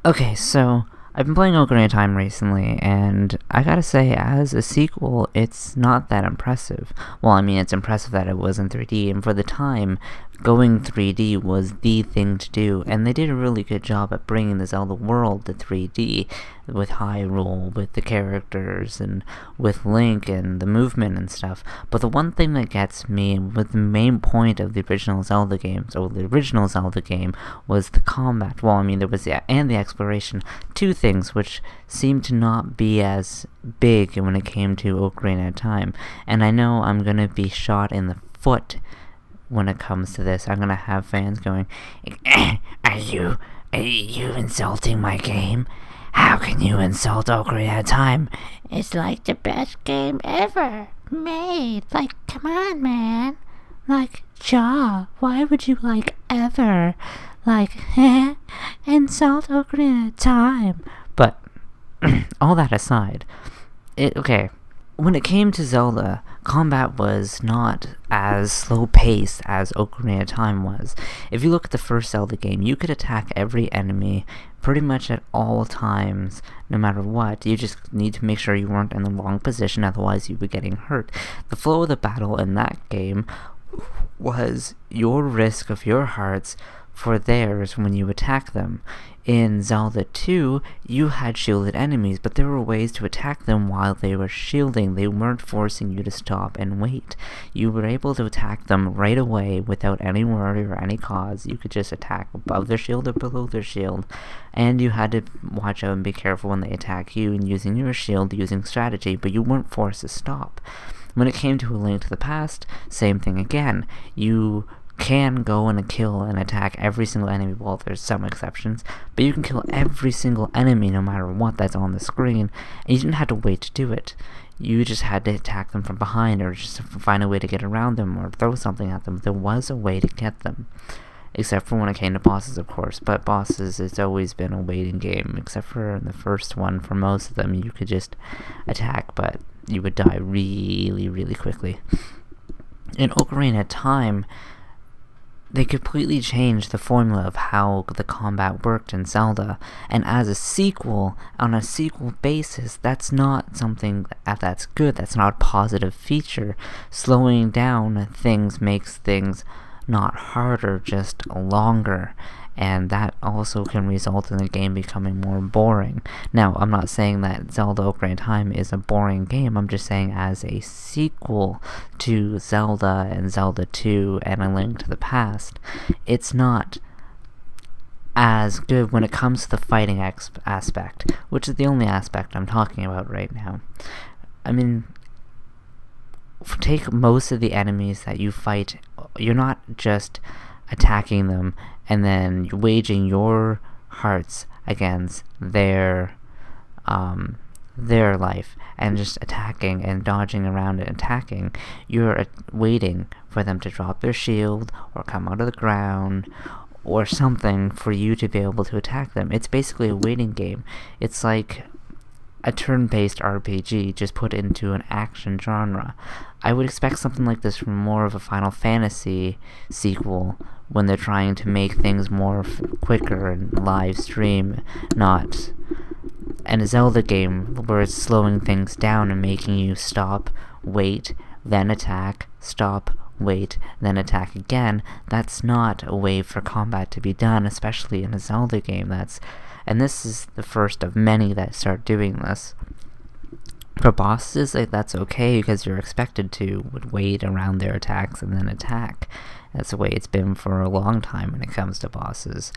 Okay, so I've been playing Ocarina of Time recently, and I gotta say, as a sequel, it's not that impressive. Well, I mean, it's impressive that it was in 3D, and for the time, going 3D was the thing to do, and they did a really good job at bringing the Zelda world to 3D, with Hyrule, with the characters, and with Link, and the movement and stuff. But the one thing that gets me, with the main point of the original Zelda games, or the original Zelda game, was the combat. Well, I mean, there was and the exploration. Two things which seemed to not be as big when it came to Ocarina of Time. And I know I'm gonna be shot in the foot when it comes to this. I'm gonna have fans going, are you insulting my game? How can you insult Ocarina of Time? It's like the best game ever made. Like, come on, man. Like, Jaw, why would you like ever? Like, insult Ocarina of Time. But, all that aside, okay, when it came to Zelda, combat was not as slow-paced as Ocarina of Time was. If you look at the first Zelda game, you could attack every enemy pretty much at all times, no matter what. You just need to make sure you weren't in the wrong position, otherwise you'd be getting hurt. The flow of the battle in that game was your risk of your hearts for theirs when you attack them. In Zelda 2, you had shielded enemies, but there were ways to attack them while they were shielding. They weren't forcing you to stop and wait. You were able to attack them right away without any worry or any cause. You could just attack above their shield or below their shield, and you had to watch out and be careful when they attack you and using your shield, using strategy, but you weren't forced to stop. When it came to A Link to the Past, same thing again. You can go and kill and attack every single enemy. Well, there's some exceptions, but you can kill every single enemy no matter what that's on the screen, and you didn't have to wait to do it. You just had to attack them from behind, or just find a way to get around them, or throw something at them. There was a way to get them. Except for when it came to bosses, of course. But bosses, it's always been a waiting game. Except for in the first one, for most of them, you could just attack, but you would die really, really quickly. In Ocarina of Time, they completely changed the formula of how the combat worked in Zelda, and as a sequel, on a sequel basis, that's not something that's good, that's not a positive feature. Slowing down things makes things not harder, just longer, and that also can result in the game becoming more boring. Now, I'm not saying that Zelda Ocarina of Time is a boring game, I'm just saying as a sequel to Zelda and Zelda 2 and A Link to the Past, it's not as good when it comes to the fighting aspect, which is the only aspect I'm talking about right now. I mean, take most of the enemies that you fight, you're not just attacking them and then waging your hearts against their life and just attacking and dodging around and attacking. You're waiting for them to drop their shield or come out of the ground or something for you to be able to attack them. It's basically a waiting game. It's like a turn-based RPG just put into an action genre. I would expect something like this from more of a Final Fantasy sequel when they're trying to make things more quicker and live stream, not a Zelda game where it's slowing things down and making you stop, wait, then attack, stop, wait, then attack again. That's not a way for combat to be done, especially in a Zelda game. And this is the first of many that start doing this. For bosses, that's okay because you're expected to wait around their attacks and then attack. That's the way it's been for a long time when it comes to bosses.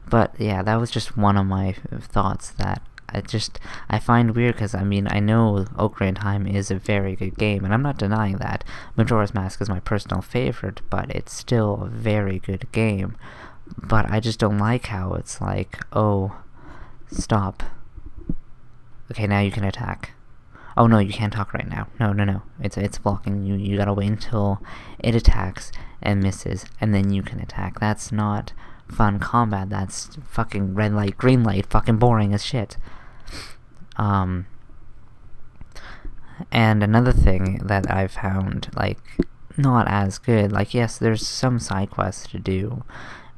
But yeah, that was just one of my thoughts that I find weird, because I mean, I know Ocarina of Time is a very good game, and I'm not denying that. Majora's Mask is my personal favorite, but it's still a very good game. But I just don't like how it's like, oh, stop. Okay, now you can attack. Oh no, you can't talk right now. No. It's blocking you. You gotta wait until it attacks and misses, and then you can attack. That's not fun combat. That's fucking red light, green light, fucking boring as shit. And another thing that I've found, like, not as good, like, yes, there's some side quests to do,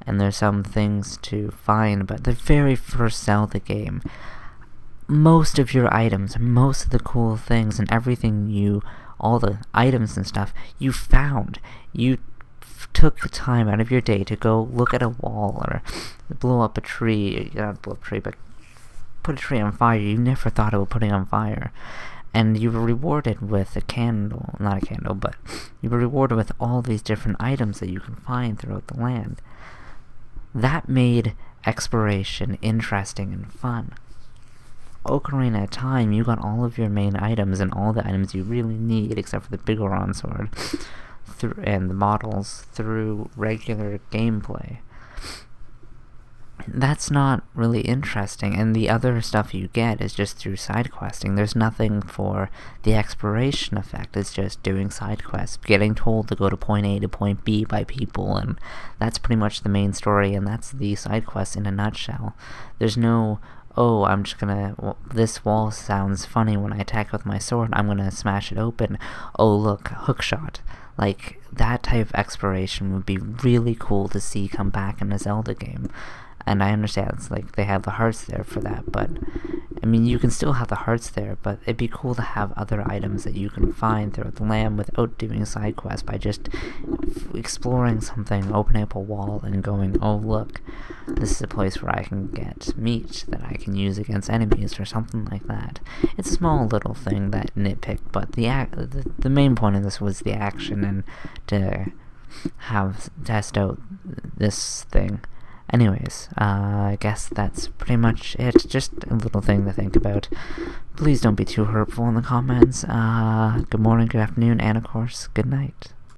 and there's some things to find, but the very first Zelda game, most of your items, most of the cool things and everything all the items and stuff you found, you took the time out of your day to go look at a wall or blow up a tree, not blow up a tree, but put a tree on fire you never thought about putting on fire. And you were rewarded with not a candle, but you were rewarded with all these different items that you can find throughout the land. That made exploration interesting and fun. Ocarina of Time, you got all of your main items and all the items you really need, except for the Bigoron sword, and the models, through regular gameplay. That's not really interesting, and the other stuff you get is just through side questing. There's nothing for the exploration effect. It's just doing side quests, getting told to go to point A to point B by people, and that's pretty much the main story, and that's the side quest in a nutshell. There's no, I'm just gonna, this wall sounds funny when I attack with my sword, I'm gonna smash it open. Oh look, hookshot. Like, that type of exploration would be really cool to see come back in a Zelda game. And I understand it's like they have the hearts there for that, but I mean, you can still have the hearts there, but it'd be cool to have other items that you can find throughout the land without doing side quests, by just exploring something, opening up a wall and going, oh look, this is a place where I can get meat that I can use against enemies or something like that. It's a small little thing that nitpicked, but the main point of this was the action and to test out this thing. Anyways, I guess that's pretty much it. Just a little thing to think about. Please don't be too hurtful in the comments. Good morning, good afternoon, and of course, good night.